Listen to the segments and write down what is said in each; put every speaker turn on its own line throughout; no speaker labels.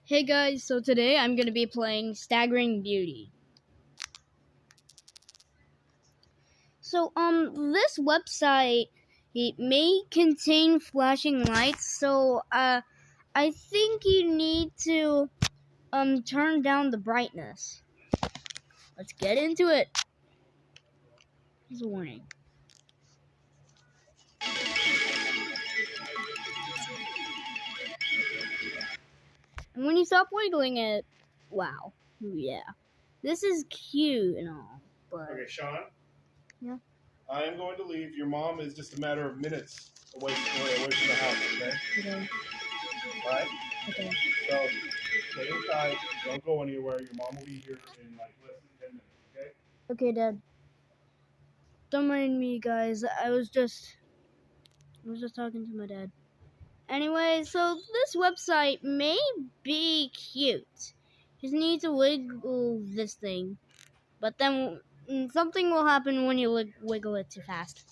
Hey guys, so today I'm going to be playing Staggering Beauty. So this website, it may contain flashing lights, so I think you need to turn down the brightness. Let's get into it. Here's a warning. And when you stop wiggling it, wow. Yeah. This is cute and all, but
Okay, Sean?
Yeah?
I am going to leave. Your mom is just a matter of minutes away from the house, okay?
Okay.
Alright?
Okay.
So, stay inside. Don't go anywhere. Your mom will be here in like less than 10 minutes, okay?
Okay, Dad. Don't mind me, guys. I was just talking to my dad. Anyway, so this website may be cute. Just need to wiggle this thing. But then something will happen when you wiggle it too fast.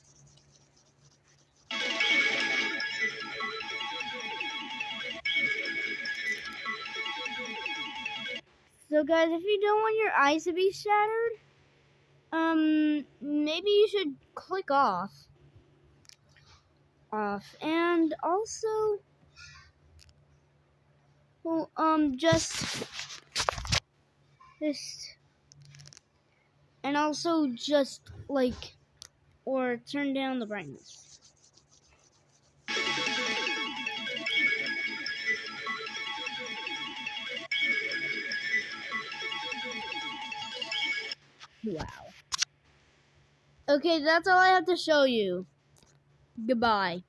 So guys, if you don't want your eyes to be shattered, maybe you should click off. And also, well, just this, and also just like, or turn down the brightness. Wow. Okay, that's all I have to show you. Goodbye.